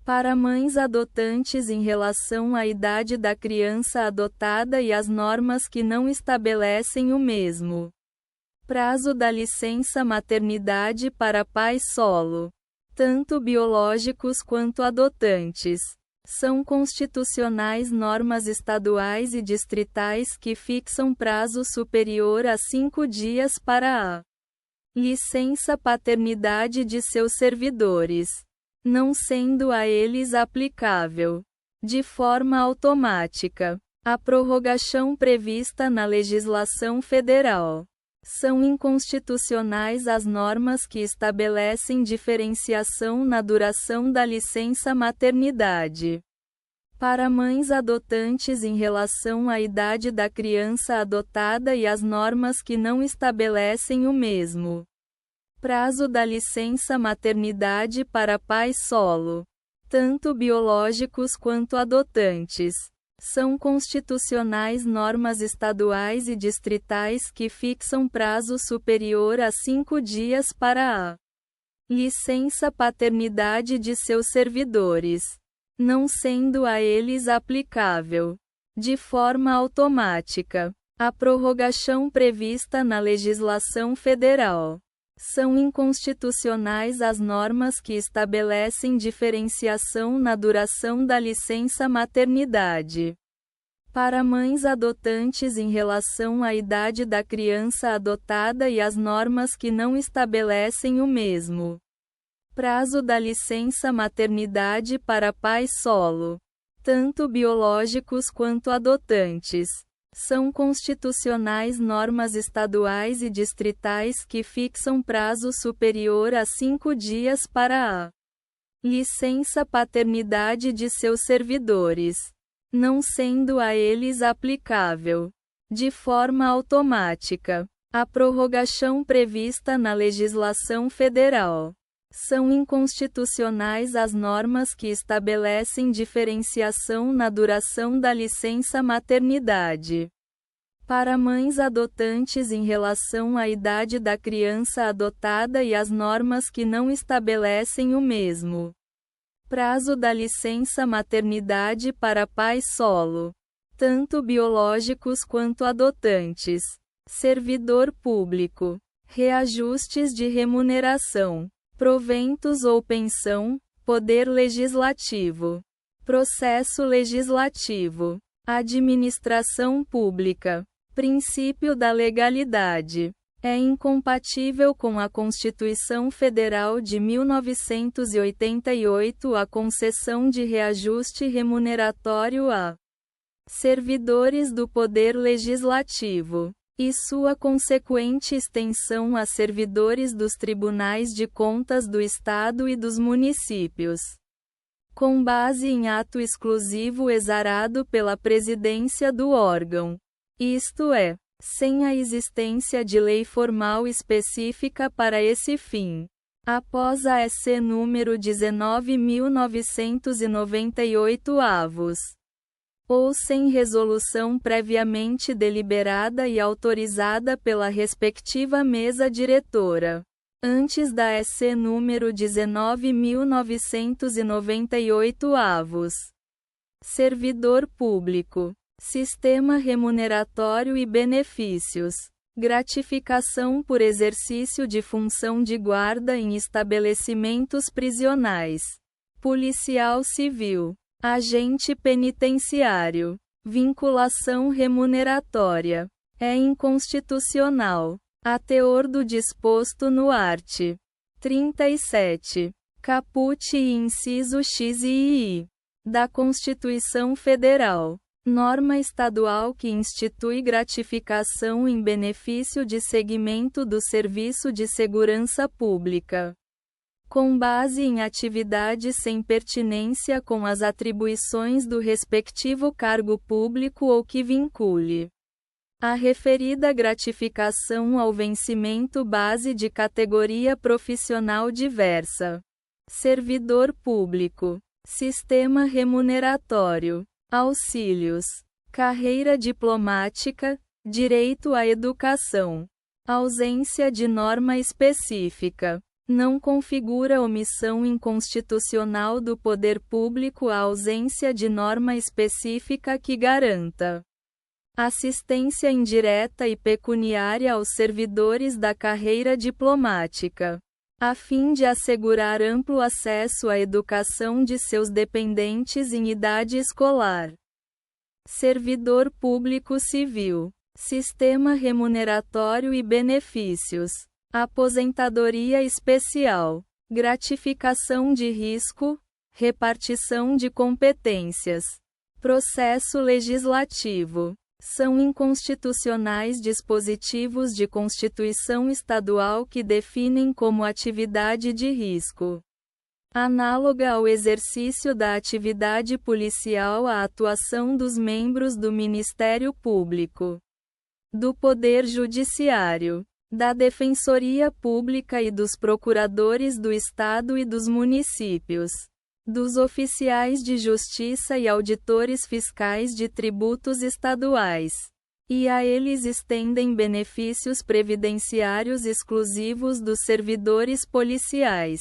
para mães adotantes em relação à idade da criança adotada e as normas que não estabelecem o mesmo prazo da licença maternidade para pais solo, tanto biológicos quanto adotantes. São constitucionais normas estaduais e distritais que fixam prazo superior a 5 dias para a licença paternidade de seus servidores, não sendo a eles aplicável, de forma automática, a prorrogação prevista na legislação federal. São inconstitucionais as normas que estabelecem diferenciação na duração da licença maternidade para mães adotantes em relação à idade da criança adotada e as normas que não estabelecem o mesmo prazo da licença maternidade para pais solo, tanto biológicos quanto adotantes. São constitucionais normas estaduais e distritais que fixam prazo superior a 5 dias para a licença paternidade de seus servidores, não sendo a eles aplicável, de forma automática, a prorrogação prevista na legislação federal. São inconstitucionais as normas que estabelecem diferenciação na duração da licença maternidade para mães adotantes em relação à idade da criança adotada e as normas que não estabelecem o mesmo prazo da licença maternidade para pais solo, tanto biológicos quanto adotantes. São constitucionais normas estaduais e distritais que fixam prazo superior a 5 dias para a licença paternidade de seus servidores, não sendo a eles aplicável, de forma automática, a prorrogação prevista na legislação federal. São inconstitucionais as normas que estabelecem diferenciação na duração da licença maternidade para mães adotantes em relação à idade da criança adotada e as normas que não estabelecem o mesmo prazo da licença maternidade para pais solo, tanto biológicos quanto adotantes. Servidor público. Reajustes de remuneração, proventos ou pensão, poder legislativo, processo legislativo, administração pública, princípio da legalidade. É incompatível com a Constituição Federal de 1988 a concessão de reajuste remuneratório a servidores do Poder Legislativo e sua consequente extensão a servidores dos Tribunais de Contas do Estado e dos municípios, com base em ato exclusivo exarado pela presidência do órgão, isto é, sem a existência de lei formal específica para esse fim. Após a SC número 19.998 ou sem resolução previamente deliberada e autorizada pela respectiva mesa diretora. antes da EC número 19.998 avos. Servidor público. Sistema remuneratório e benefícios. Gratificação por exercício de função de guarda em estabelecimentos prisionais. Policial civil. Agente penitenciário. Vinculação remuneratória. É inconstitucional. A teor do disposto no art. 37. Caput e inciso X e I. Da Constituição Federal. Norma estadual que institui gratificação em benefício de segmento do Serviço de Segurança Pública, com base em atividade sem pertinência com as atribuições do respectivo cargo público ou que vincule a referida gratificação ao vencimento base de categoria profissional diversa. Servidor público. Sistema remuneratório. Auxílios. Carreira diplomática. Direito à educação. Ausência de norma específica. Não configura omissão inconstitucional do poder público a ausência de norma específica que garanta assistência indireta e pecuniária aos servidores da carreira diplomática, a fim de assegurar amplo acesso à educação de seus dependentes em idade escolar. Servidor público civil. Sistema remuneratório e benefícios. Aposentadoria especial. Gratificação de risco. Repartição de competências. Processo legislativo. São inconstitucionais dispositivos de Constituição Estadual que definem como atividade de risco, análoga ao exercício da atividade policial, a atuação dos membros do Ministério Público, do Poder Judiciário, da Defensoria Pública e dos procuradores do Estado e dos municípios, dos oficiais de justiça e auditores fiscais de tributos estaduais. E a eles estendem benefícios previdenciários exclusivos dos servidores policiais,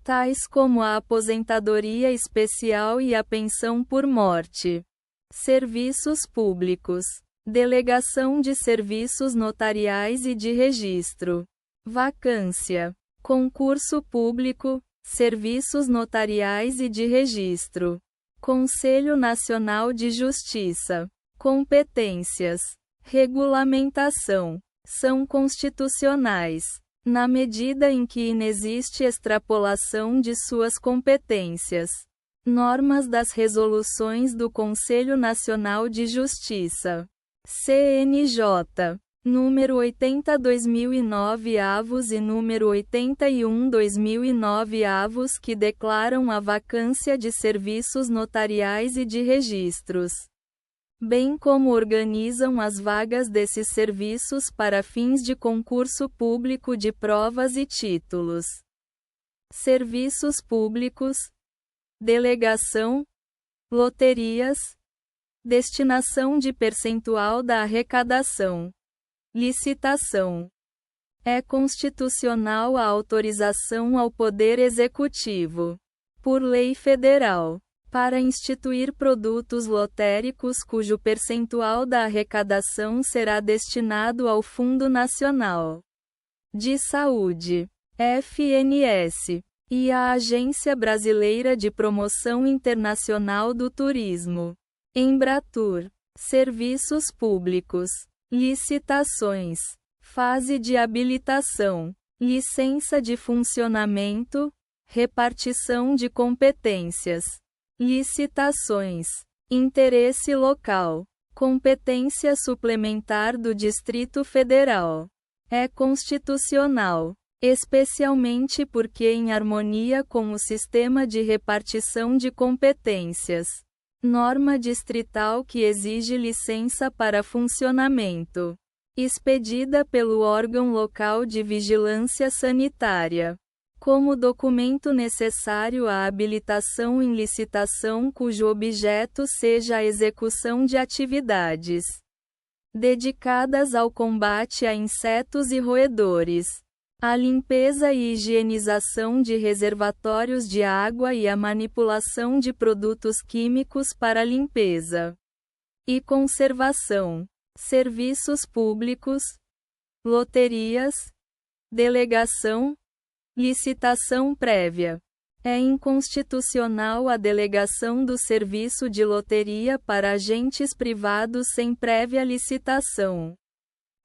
tais como a aposentadoria especial e a pensão por morte. Serviços públicos. Delegação de serviços notariais e de registro. Vacância. Concurso público. Serviços notariais e de registro. Conselho Nacional de Justiça. Competências. Regulamentação. São constitucionais, na medida em que inexiste extrapolação de suas competências. Normas das resoluções do Conselho Nacional de Justiça. CNJ. Número 80/2009 avos e número 81/2009 avos que declaram a vacância de serviços notariais e de registros, bem como organizam as vagas desses serviços para fins de concurso público de provas e títulos. Serviços públicos. Delegação. Loterias. Destinação de percentual da arrecadação. Licitação. É constitucional a autorização ao Poder Executivo, por lei federal, para instituir produtos lotéricos cujo percentual da arrecadação será destinado ao Fundo Nacional de Saúde, FNS, e à Agência Brasileira de Promoção Internacional do Turismo, Embratur. Serviços públicos. Licitações. Fase de habilitação. Licença de funcionamento. Repartição de competências. Licitações. Interesse local. Competência suplementar do Distrito Federal. É constitucional, especialmente porque em harmonia com o sistema de repartição de competências. Norma distrital que exige licença para funcionamento, expedida pelo órgão local de vigilância sanitária, como documento necessário à habilitação em licitação cujo objeto seja a execução de atividades dedicadas ao combate a insetos e roedores. a limpeza e higienização de reservatórios de água e a manipulação de produtos químicos para limpeza e conservação, serviços públicos, loterias, delegação, licitação prévia. É inconstitucional a delegação do serviço de loteria para agentes privados sem prévia licitação.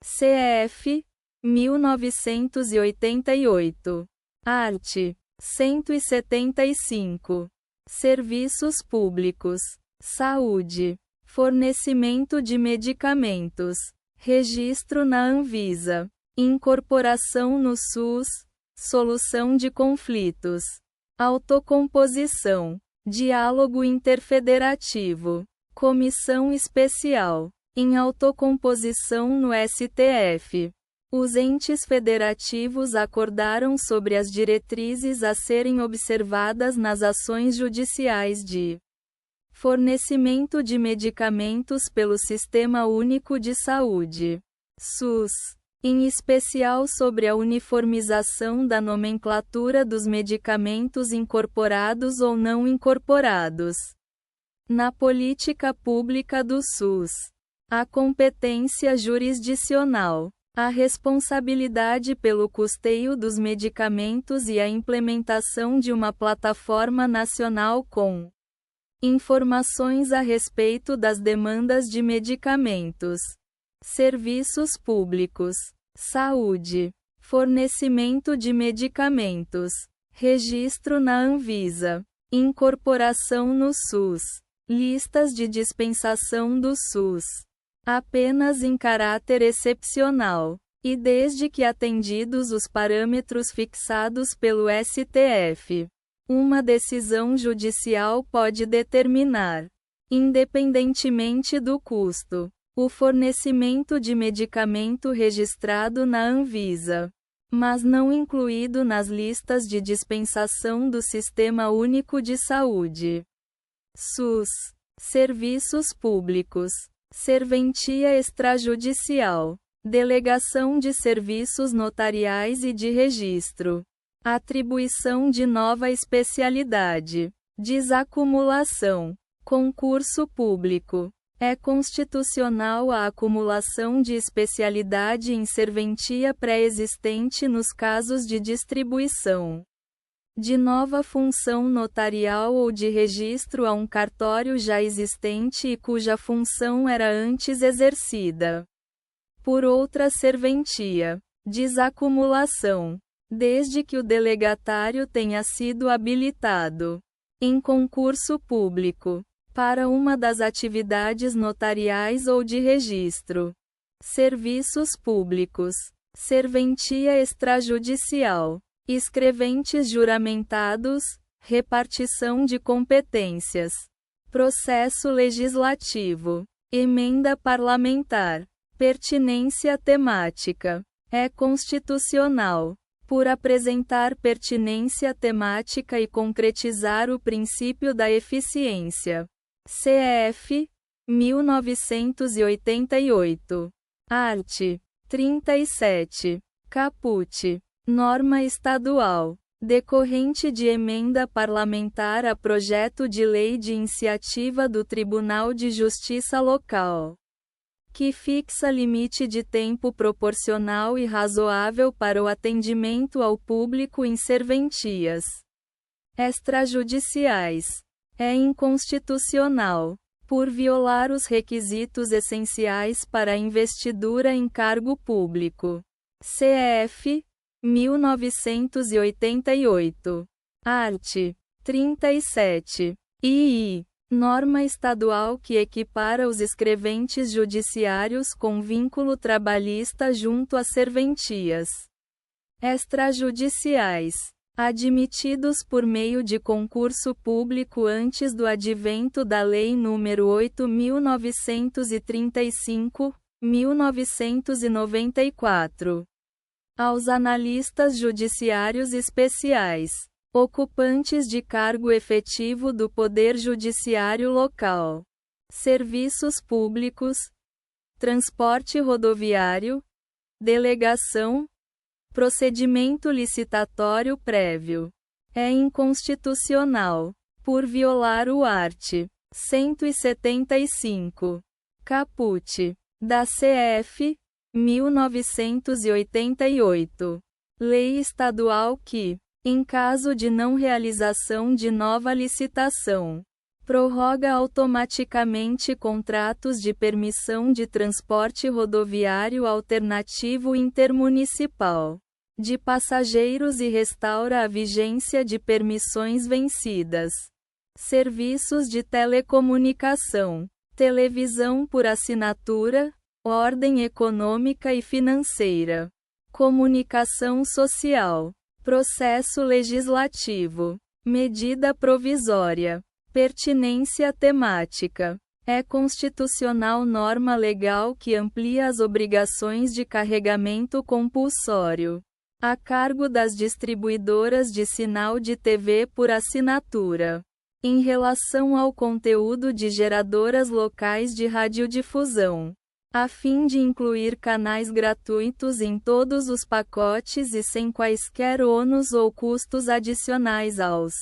CF 1988. Art. 175. Serviços públicos. Saúde. Fornecimento de medicamentos. Registro na Anvisa. Incorporação no SUS. Solução de conflitos. Autocomposição. Diálogo interfederativo. Comissão especial. Em autocomposição no STF. Os entes federativos acordaram sobre as diretrizes a serem observadas nas ações judiciais de fornecimento de medicamentos pelo Sistema Único de Saúde, SUS, em especial sobre a uniformização da nomenclatura dos medicamentos incorporados ou não incorporados na política pública do SUS, a competência jurisdicional, a responsabilidade pelo custeio dos medicamentos e a implementação de uma plataforma nacional com informações a respeito das demandas de medicamentos, serviços públicos, saúde, fornecimento de medicamentos, registro na Anvisa, incorporação no SUS, listas de dispensação do SUS, apenas em caráter excepcional, e desde que atendidos os parâmetros fixados pelo STF. Uma decisão judicial pode determinar, independentemente do custo, o fornecimento de medicamento registrado na Anvisa, mas não incluído nas listas de dispensação do Sistema Único de Saúde. SUS. Serviços públicos. Serventia extrajudicial. Delegação de serviços notariais e de registro. Atribuição de nova especialidade. Desacumulação. Concurso público. É constitucional a acumulação de especialidade em serventia pré-existente nos casos de distribuição de nova função notarial ou de registro a um cartório já existente e cuja função era antes exercida por outra serventia. Desacumulação. Desde que o delegatário tenha sido habilitado em concurso público para uma das atividades notariais ou de registro. Serviços públicos. Serventia extrajudicial. Escreventes juramentados. Repartição de competências. Processo legislativo. Emenda parlamentar. Pertinência temática. É constitucional, por apresentar pertinência temática e concretizar o princípio da eficiência. CF 1988. Art. 37. Caput. Norma estadual. Decorrente de emenda parlamentar a projeto de lei de iniciativa do Tribunal de Justiça Local, que fixa limite de tempo proporcional e razoável para o atendimento ao público em serventias extrajudiciais. É inconstitucional, por violar os requisitos essenciais para a investidura em cargo público. CF 1988. Art. 37. II. Norma estadual que equipara os escreventes judiciários com vínculo trabalhista junto às serventias extrajudiciais, admitidos por meio de concurso público antes do advento da Lei nº 8.935, 1994. Aos analistas judiciários especiais, ocupantes de cargo efetivo do Poder Judiciário Local, serviços públicos, transporte rodoviário, delegação, procedimento licitatório prévio. É inconstitucional, por violar o art. 175. Caput. Da CF. 1988. Lei estadual que, em caso de não realização de nova licitação, prorroga automaticamente contratos de permissão de transporte rodoviário alternativo intermunicipal de passageiros e restaura a vigência de permissões vencidas. Serviços de telecomunicação, televisão por assinatura, ordem econômica e financeira, comunicação social, processo legislativo, medida provisória, pertinência temática. É constitucional norma legal que amplia as obrigações de carregamento compulsório a cargo das distribuidoras de sinal de TV por assinatura, em relação ao conteúdo de geradoras locais de radiodifusão, a fim de incluir canais gratuitos em todos os pacotes e sem quaisquer ônus ou custos adicionais aos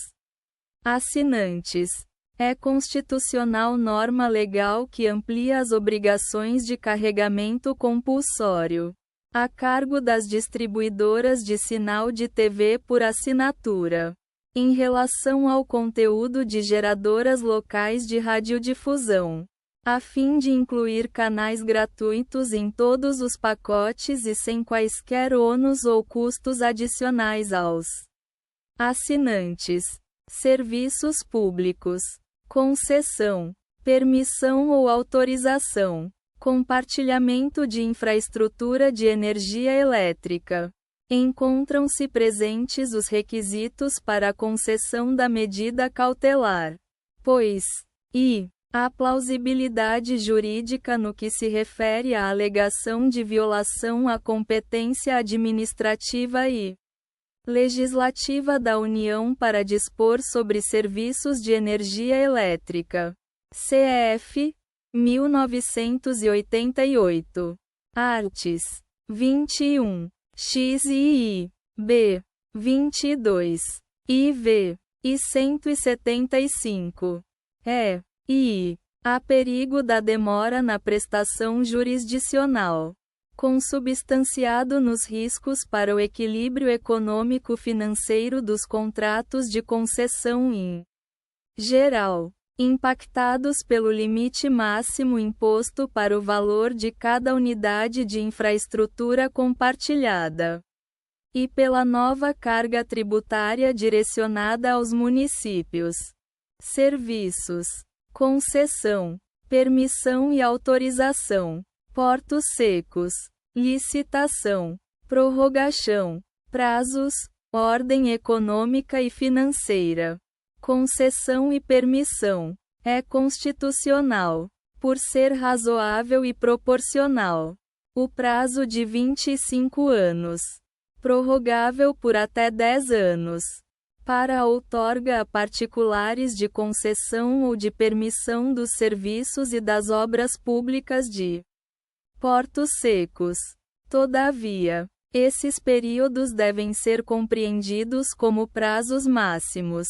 assinantes. É constitucional norma legal que amplia as obrigações de carregamento compulsório a cargo das distribuidoras de sinal de TV por assinatura, em relação ao conteúdo de geradoras locais de radiodifusão, a fim de incluir canais gratuitos em todos os pacotes e sem quaisquer ônus ou custos adicionais aos assinantes. Serviços públicos, concessão, permissão ou autorização, compartilhamento de infraestrutura de energia elétrica. Encontram-se presentes os requisitos para a concessão da medida cautelar, pois, a plausibilidade jurídica no que se refere à alegação de violação à competência administrativa e legislativa da União para dispor sobre serviços de energia elétrica. CF. 1988. Arts. 21. X e I. B. 22. IV. E 175. E. I. Há perigo da demora na prestação jurisdicional, consubstanciado nos riscos para o equilíbrio econômico-financeiro dos contratos de concessão em geral, impactados pelo limite máximo imposto para o valor de cada unidade de infraestrutura compartilhada, e pela nova carga tributária direcionada aos municípios. Serviços, concessão, permissão e autorização, portos secos, licitação, prorrogação, prazos, ordem econômica e financeira, concessão e permissão. É constitucional, por ser razoável e proporcional. O prazo de 25 anos, prorrogável por até 10 anos, para a outorga a particulares de concessão ou de permissão dos serviços e das obras públicas de portos secos. Todavia, esses períodos devem ser compreendidos como prazos máximos,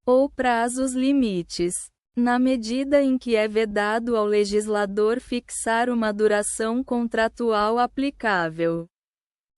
ou prazos limites, na medida em que é vedado ao legislador fixar uma duração contratual aplicável,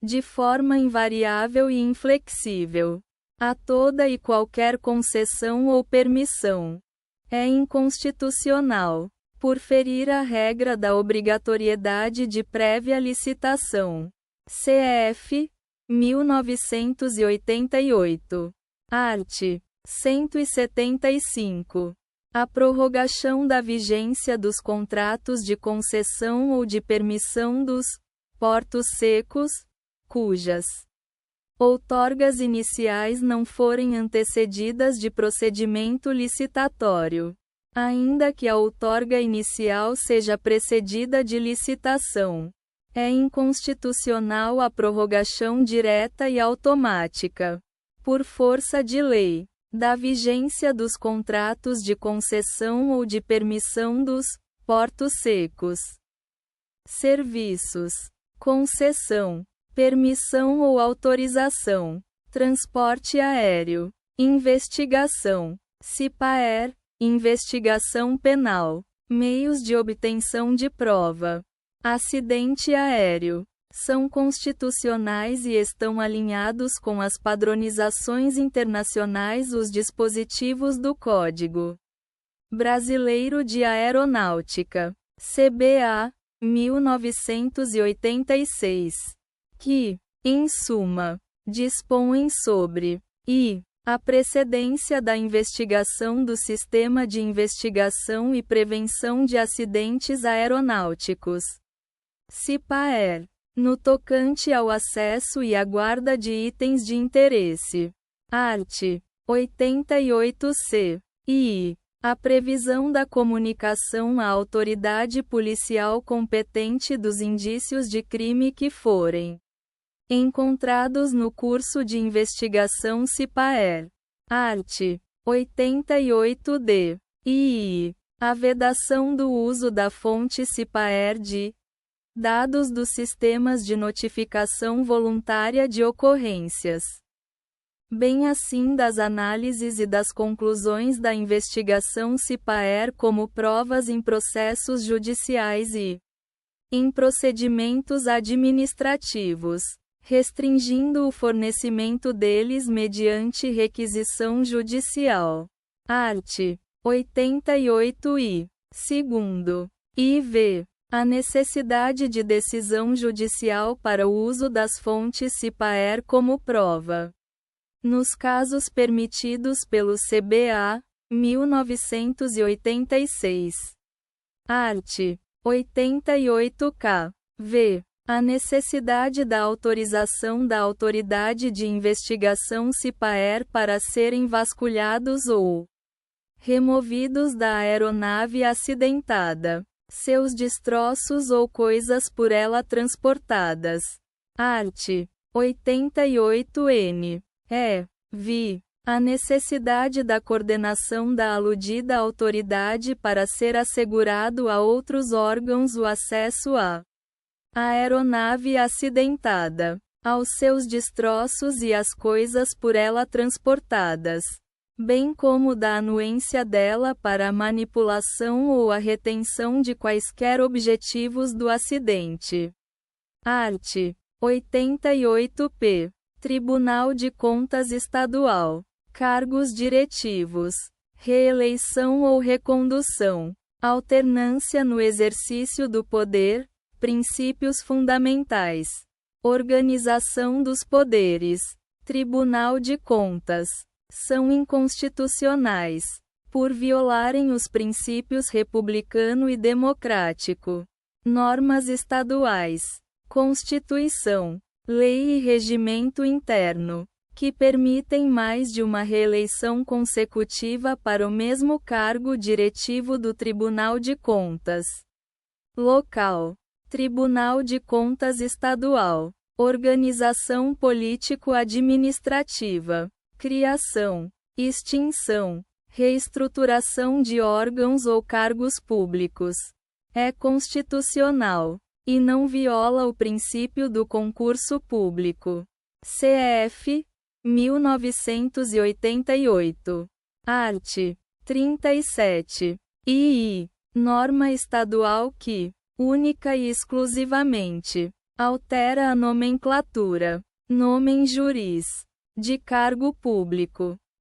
de forma invariável e inflexível, a toda e qualquer concessão ou permissão. É inconstitucional, por ferir a regra da obrigatoriedade de prévia licitação. CF. 1988. Art. 175. A prorrogação da vigência dos contratos de concessão ou de permissão dos portos secos, cujas outorgas iniciais não forem antecedidas de procedimento licitatório, ainda que a outorga inicial seja precedida de licitação. É inconstitucional a prorrogação direta e automática, por força de lei, da vigência dos contratos de concessão ou de permissão dos portos secos. Serviços, concessão, permissão ou autorização, transporte aéreo, investigação, CIPAER, investigação penal, meios de obtenção de prova, acidente aéreo, são constitucionais e estão alinhados com as padronizações internacionais os dispositivos do Código Brasileiro de Aeronáutica, CBA, 1986, que, em suma, dispõem sobre a precedência da investigação do Sistema de Investigação e Prevenção de Acidentes Aeronáuticos, CIPAER, no tocante ao acesso e à guarda de itens de interesse. Art. 88c. E a previsão da comunicação à autoridade policial competente dos indícios de crime que forem encontrados no curso de investigação CIPAER. Art. 88d. E a vedação do uso da fonte CIPAER de dados dos sistemas de notificação voluntária de ocorrências, bem assim das análises e das conclusões da investigação CIPAER como provas em processos judiciais e em procedimentos administrativos, restringindo o fornecimento deles mediante requisição judicial. Art. 88 e, segundo, IV. A necessidade de decisão judicial para o uso das fontes CIPAER como prova, nos casos permitidos pelo CBA, 1986. Art. 88k. V. A necessidade da autorização da Autoridade de Investigação CIPAER para serem vasculhados ou removidos da aeronave acidentada, seus destroços ou coisas por ela transportadas. Art. 88n. Vi. A necessidade da coordenação da aludida autoridade para ser assegurado a outros órgãos o acesso à aeronave acidentada, aos seus destroços e às coisas por ela transportadas, bem como da anuência dela para a manipulação ou a retenção de quaisquer objetivos do acidente. Art. 88p. Tribunal de Contas Estadual. Cargos diretivos. Reeleição ou recondução. Alternância no exercício do poder. Princípios fundamentais. Organização dos poderes. Tribunal de Contas. São inconstitucionais, por violarem os princípios republicano e democrático, normas estaduais, Constituição, lei e regimento interno, que permitem mais de uma reeleição consecutiva para o mesmo cargo diretivo do Tribunal de Contas local, Tribunal de Contas Estadual, organização político-administrativa, criação, extinção, reestruturação de órgãos ou cargos públicos. É constitucional e não viola o princípio do concurso público. CF 1988. Art. 37. II. Norma estadual que, única e exclusivamente, altera a nomenclatura, nomen juris, de cargo público,